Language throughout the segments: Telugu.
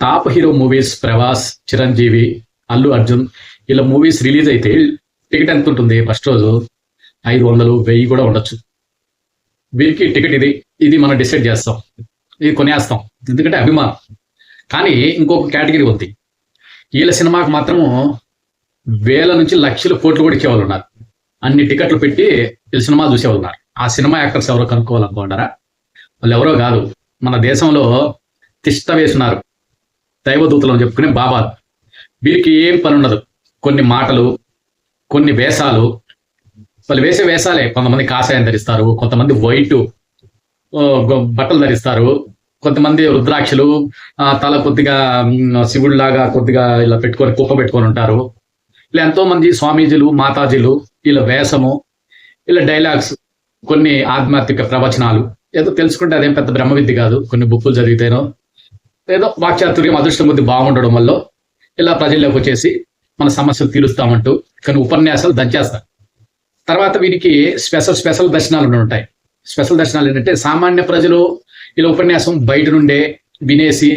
Top hero movies Prabhas, Chiranjeevi, Allu Arjun ఇలా మూవీస్ రిలీజ్ అయితే టికెట్ ఎంత ఉంటుంది? ఫస్ట్ రోజు 500, 1000 కూడా ఉండొచ్చు. వీరికి టికెట్ ఇది ఇది మనం డిసైడ్ చేస్తాం, ఇది కొనేస్తాం, ఎందుకంటే అభిమానం. కానీ ఇంకొక కేటగిరీ ఉంది, వీళ్ళ సినిమాకి మాత్రము వేల నుంచి లక్షల కోట్లు కూడా ఇచ్చేవాళ్ళు ఉన్నారు. అన్ని టికెట్లు పెట్టి వీళ్ళ సినిమా చూసేవాళ్ళు ఉన్నారు. ఆ సినిమా యాక్టర్స్ ఎవరో కనుక్కోవాలనుకుంటారా? వాళ్ళు ఎవరో కాదు, మన దేశంలో తిష్ట వేసినారు దైవదూతలు అని చెప్పుకునే బాబాలు. వీరికి ఏం పని ఉండదు, కొన్ని మాటలు, కొన్ని వేషాలు. వాళ్ళు వేసే వేషాలే, కొంతమంది కాషాయం ధరిస్తారు, కొంతమంది వైట్ బట్టలు ధరిస్తారు, కొంతమంది రుద్రాక్షలు, తల కొద్దిగా శివుడు లాగా కొద్దిగా ఇలా పెట్టుకొని కుప్ప పెట్టుకొని ఉంటారు. ఇలా ఎంతో మంది స్వామీజీలు, మాతాజీలు, వీళ్ళ వేషము, ఇలా డైలాగ్స్, కొన్ని ఆధ్యాత్మిక ప్రవచనాలు. ఏదో తెలుసుకుంటే అదేం పెద్ద బ్రహ్మ విద్య కాదు, కొన్ని బుక్కులు చదివితేనో ఏదో వాక్చాతుర్యం అదృష్టం కొద్ది బాగుండడం వల్ల ఇలా ప్రజల్లోకి వచ్చేసి మన సమస్యలు తీరుస్తామంటూ కొన్ని ఉపన్యాసాలు దంచేస్తారు. తర్వాత వీరికి స్పెషల్ దర్శనాలు ఉంటాయి. స్పెషల్ దర్శనాలు ఏంటంటే సామాన్య ప్రజలు ఇలా ఉపన్యాసం బయట నుండే వినేసి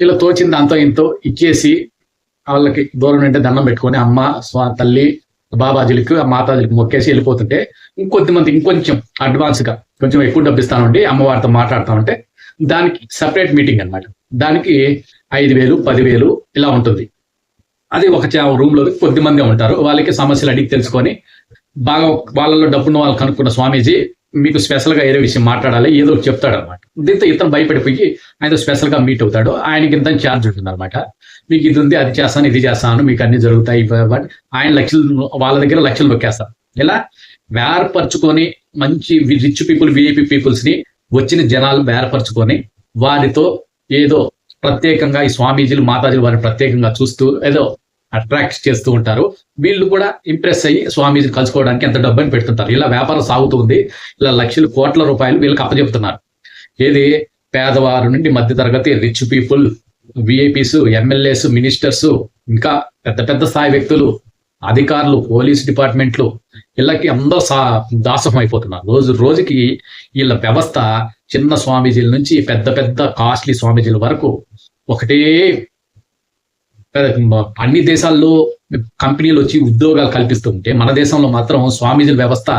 ఇలా తోచింది దాంతో ఇంతో ఇచ్చేసి వాళ్ళకి దూరం నుండి దండం పెట్టుకొని అమ్మ తల్లి బాబాజీలకు మాతాజీలకు మొక్కేసి వెళ్ళిపోతుంటే ఇంకొద్దిమంది ఇంకొంచెం అడ్వాన్స్గా కొంచెం ఎక్కువ డబ్బు ఇస్తానండి అమ్మవారితో మాట్లాడతామంటే దానికి సపరేట్ మీటింగ్ అనమాట. దానికి 5,000, 10,000 ఇలా ఉంటుంది. అది ఒక రూమ్లో కొద్దిమంది ఉంటారు. వాళ్ళకి సమస్యలు అడిగి తెలుసుకొని బాగా వాళ్ళలో డబ్బున్న వాళ్ళు కనుక్కున్న స్వామీజీ మీకు స్పెషల్గా ఏదో విషయం మాట్లాడాలి ఏదో చెప్తాడు అనమాట. దీంతో ఇతను భయపడిపోయి ఆయనతో స్పెషల్గా మీట్ అవుతాడు. ఆయనకి ఇంత ఛార్జ్ ఉంటుంది అనమాట. మీకు ఇది ఉంది, అది చేస్తాను, ఇది చేస్తాను, మీకు అన్ని జరుగుతాయి. బట్ ఆయన వాళ్ళ దగ్గర లక్షలు నొక్కేస్తారు. ఇలా వేర్పరచుకొని మంచి రిచ్ పీపుల్, విఐపి పీపుల్స్ని వచ్చిన జనాలు వేర్పరచుకొని వారితో ఏదో ప్రత్యేకంగా ఈ స్వామీజీలు, మాతాజీలు వారిని ప్రత్యేకంగా చూస్తూ ఏదో అట్రాక్ట్ చేస్తూ ఉంటారు. వీళ్ళు కూడా ఇంప్రెస్ అయ్యి స్వామీజీని కలుసుకోవడానికి ఎంత డబ్బుని పెడుతుంటారు. ఇలా వ్యాపారం సాగుతుంది. ఇలా లక్షలు, కోట్ల రూపాయలు వీళ్ళకి అప్పచెప్తున్నారు. ఏది పేదవారు నుండి మధ్యతరగతి, rich people, VIPs, MLAs, ministers, ఇంకా పెద్ద పెద్ద స్థాయి వ్యక్తులు, అధికారులు, పోలీస్ డిపార్ట్మెంట్లు, వీళ్ళకి అందరూ దాసోహం అయిపోతున్నారు. రోజుకి వీళ్ళ వ్యవస్థ చిన్న స్వామీజీల నుంచి పెద్ద పెద్ద కాస్ట్లీ స్వామీజీల వరకు ఒకటే. అన్ని దేశాల్లో కంపెనీలు వచ్చి ఉద్యోగాలు కల్పిస్తుంటే మన దేశంలో మాత్రం స్వామీజీల వ్యవస్థ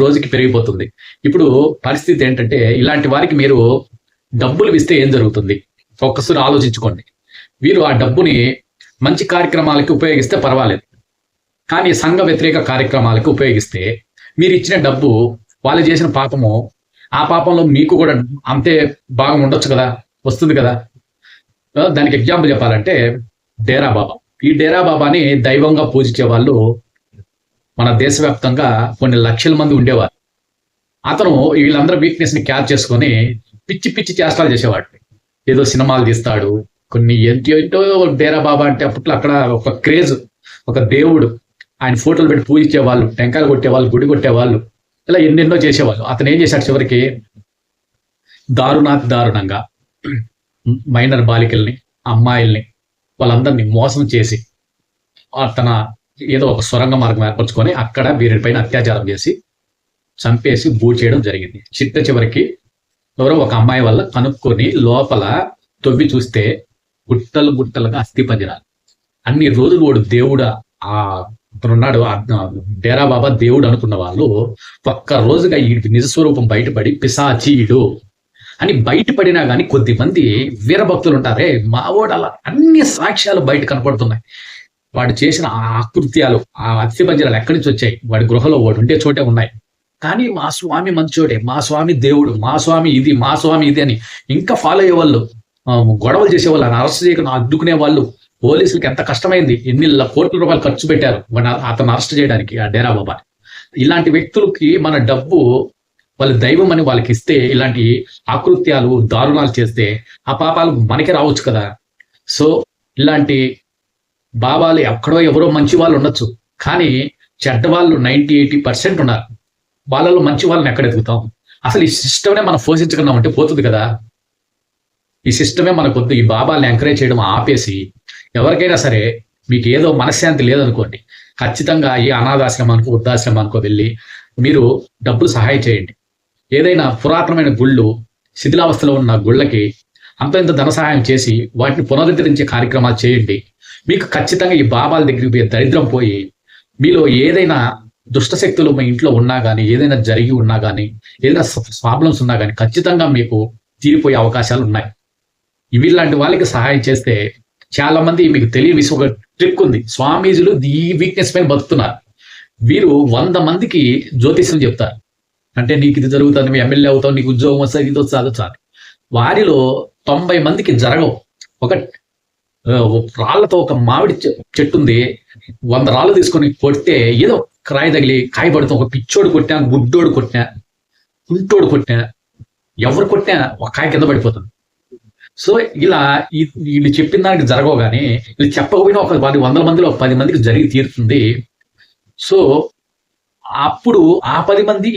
రోజుకి పెరిగిపోతుంది. ఇప్పుడు పరిస్థితి ఏంటంటే ఇలాంటి వారికి మీరు డబ్బులు ఇస్తే ఏం జరుగుతుంది ఒక్కసారి ఆలోచించుకోండి. వీరు ఆ డబ్బుని మంచి కార్యక్రమాలకి ఉపయోగిస్తే పర్వాలేదు, కానీ సంఘ వ్యతిరేక కార్యక్రమాలకు ఉపయోగిస్తే మీరు ఇచ్చిన డబ్బు వాళ్ళు చేసిన పాపము, ఆ పాపంలో మీకు కూడా అంతే భాగం ఉండొచ్చు కదా, వస్తుంది కదా. దానికి ఎగ్జాంపుల్ చెప్పాలంటే డేరా బాబా. ఈ డేరా బాబాని దైవంగా పూజించే వాళ్ళు మన దేశవ్యాప్తంగా కొన్ని లక్షల మంది ఉండేవారు. అతను వీళ్ళందరూ వీక్నెస్ ని క్యాచ్ చేసుకొని పిచ్చి పిచ్చి చేష్టాలు చేసేవాడు. ఏదో సినిమాలు తీస్తాడు, కొన్ని ఏంటో డేరా బాబా అంటే అప్పట్లో అక్కడ ఒక క్రేజ్, ఒక దేవుడు. ఆయన ఫోటోలు పెట్టి పూజించే వాళ్ళు, టెంకాయలు కొట్టేవాళ్ళు, గుడి కొట్టేవాళ్ళు, ఇలా ఎన్నెన్నో చేసేవాళ్ళు. అతను ఏం చేశాడు చివరికి దారుణంగా మైనర్ బాలికల్ని, అమ్మాయిల్ని, వాళ్ళందరినీ మోసం చేసి తన ఏదో ఒక సొరంగ మార్గం ఏర్పరచుకొని అక్కడ వీరిపైన అత్యాచారం చేసి చంపేసి బూట్ చేయడం జరిగింది. చివరికి ఎవరో ఒక అమ్మాయి వల్ల కనుక్కొని లోపల తవ్వి చూస్తే గుట్టలుగా అస్థి పంజరాలు. అన్ని రోజులు వాడు దేవుడా ఉన్నాడు, డేరా బాబా దేవుడు అనుకున్న వాళ్ళు ఒక్క రోజుగా ఈ నిజస్వరూపం బయటపడి పిశాచీయుడు అని బయటపడినా కానీ కొద్దిమంది వీరభక్తులు ఉంటారే మావోడు, అలా అన్ని సాక్ష్యాలు బయట కనపడుతున్నాయి. వాడు చేసిన ఆ ఆకృత్యాలు, ఆ అస్థిపంజరాలు ఎక్కడి నుంచి వచ్చాయి? వాడి గృహలో వాడు ఉండే చోటే ఉన్నాయి. కానీ మా స్వామి మంచోడే, మా స్వామి దేవుడు, మా స్వామి ఇది, మా స్వామి ఇది అని ఇంకా ఫాలో అయ్యే వాళ్ళు, గొడవలు చేసేవాళ్ళు, అని అరెస్ట్ చేయకుండా అడ్డుకునే వాళ్ళు. పోలీసులకి ఎంత కష్టమైంది, ఎన్ని కోట్ల రూపాయలు ఖర్చు పెట్టారు అతను అరెస్ట్ చేయడానికి, ఆ డేరా బాబా. ఇలాంటి వ్యక్తులకి మన డబ్బు వాళ్ళు దైవం అని వాళ్ళకి ఇస్తే ఇలాంటి ఆకృత్యాలు, దారుణాలు చేస్తే ఆ పాపాలు మనకి రావచ్చు కదా. సో ఇలాంటి బాబాలు ఎక్కడో ఎవరో మంచి వాళ్ళు ఉండొచ్చు, కానీ చెడ్డ వాళ్ళు 90-80% ఉన్నారు. వాళ్ళలో మంచి వాళ్ళని ఎక్కడ ఎదుగుతాం? అసలు ఈ సిస్టమ్నే మనం పోషించుకున్నామంటే పోతుంది కదా. ఈ సిస్టమే మనకొద్దు. ఈ బాబాల్ని ఎంకరేజ్ చేయడం ఆపేసి ఎవరికైనా సరే మీకు ఏదో మనశ్శాంతి లేదనుకోండి, ఖచ్చితంగా ఈ అనాథాశ్రమానికి, వృద్ధాశ్రమానికో వెళ్ళి మీరు డబ్బులు సహాయం చేయండి. ఏదైనా పురాతనమైన గుళ్ళు, శిథిలావస్థలో ఉన్న గుళ్ళకి అంత ఇంత ధన సహాయం చేసి వాటిని పునరుద్ధరించే కార్యక్రమాలు చేయండి. మీకు ఖచ్చితంగా ఈ బాబాల దగ్గరికి పోయి దరిద్రం పోయి మీలో ఏదైనా దుష్ట శక్తులు మీ ఇంట్లో ఉన్నా కానీ, ఏదైనా జరిగి ఉన్నా కానీ, ఏదైనా ప్రాబ్లమ్స్ ఉన్నా కానీ ఖచ్చితంగా మీకు తీరిపోయే అవకాశాలు ఉన్నాయి. వీళ్ళంటి వాళ్ళకి సహాయం చేస్తే చాలా మంది మీకు తెలియని విషయం ఒక ట్రిక్ ఉంది. స్వామీజీలు ఈ వీక్నెస్ పైన బతుకుతున్నారు. వీరు 100 మందికి జ్యోతిష్యం చెప్తారు. అంటే నీకు ఇది జరుగుతుంది, మీ ఎమ్మెల్యే అవుతావు, నీకు ఉద్యోగం వస్తుంది, ఇది వస్తుంది, చాలు. వారిలో 90 మందికి జరగవు. ఒక రాళ్లతో ఒక మామిడి చెట్టు ఉంది, 100 రాళ్ళు తీసుకొని కొడితే ఏదో రాయి తగిలి కాయ పడుతుంది. ఒక పిచ్చోడు కొట్టినా, గుడ్డోడు కొట్టినా, కుంటోడు కొట్టినా, ఎవరు కొట్టినా ఒక కాయ కింద పడిపోతుంది. సో ఇలా వీళ్ళు చెప్పిన దానికి జరగవు, కానీ వీళ్ళు చెప్పకపోయినా ఒక 100 మందిలో ఒక 10 మందికి జరిగి తీరుతుంది. సో అప్పుడు ఆ 10 మంది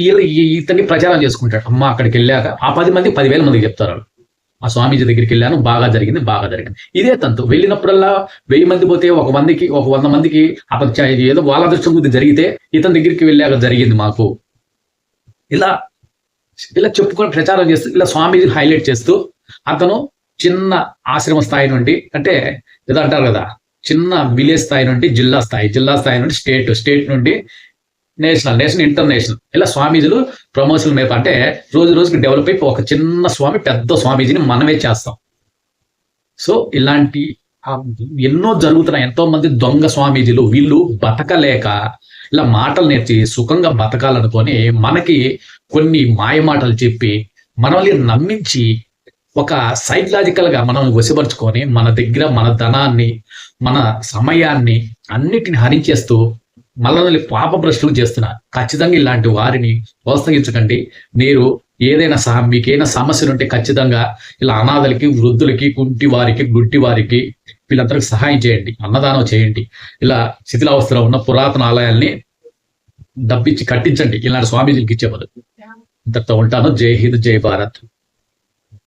ఇతన్ని ప్రచారం చేసుకుంటాడు. అమ్మ అక్కడికి వెళ్ళాక ఆ 10 మంది 10,000 మందికి చెప్తారు, ఆ స్వామీజీ దగ్గరికి వెళ్ళాను, బాగా జరిగింది, బాగా జరిగింది. ఇదే తంతు. వెళ్ళినప్పుడల్లా 1000 మంది పోతే ఒక 100 మందికి ఏదో వాళ్ళ దృష్టి గురించి జరిగితే ఇతని దగ్గరికి వెళ్ళాక జరిగింది మాకు. ఇలా చెప్పుకొని ప్రచారం చేస్తూ ఇలా స్వామీజీ హైలైట్ చేస్తూ అతను చిన్న ఆశ్రమ స్థాయి నుండి, అంటే ఏదో అంటారు కదా, చిన్న విలేజ్ స్థాయి నుండి జిల్లా స్థాయి నుండి స్టేట్ నుండి నేషనల్, ఇంటర్నేషనల్, ఇలా స్వామీజీలు ప్రమోషన్ మీద, అంటే రోజు రోజుకి డెవలప్ అయిపోయి ఒక చిన్న స్వామి పెద్ద స్వామీజీని మనమే చేస్తాం. సో ఇలాంటి ఎన్నో జరుగుతున్నాయి. ఎంతో మంది దొంగ స్వామీజీలు వీళ్ళు బతకలేక ఇలా మాటలు నేర్చి సుఖంగా బతకాలనుకొని మనకి కొన్ని మాయ మాటలు చెప్పి మనల్ని నమ్మించి ఒక సైకలాజికల్ గా మనం వశపరుచుకొని మన దగ్గర మన ధనాన్ని, మన సమయాన్ని అన్నిటిని హరించేస్తూ మనల్ని పాపభ్రష్టులు చేస్తున్నారు. ఖచ్చితంగా ఇలాంటి వారిని ప్రోత్సహించకండి. మీరు ఏదైనా మీకైనా సమస్యలు ఉంటే ఖచ్చితంగా ఇలా అనాథలకి, వృద్ధులకి, గుడ్డి వారికి వీళ్ళందరికీ సహాయం చేయండి, అన్నదానం చేయండి. ఇలా శిథిలావస్థలో ఉన్న పురాతన ఆలయాల్ని డబ్బిచ్చి కట్టించండి ఇలాంటి స్వామీజీకి ఇచ్చే బదులు. ఇంతటితో ఉంటాను. జై హింద్, జై భారత్.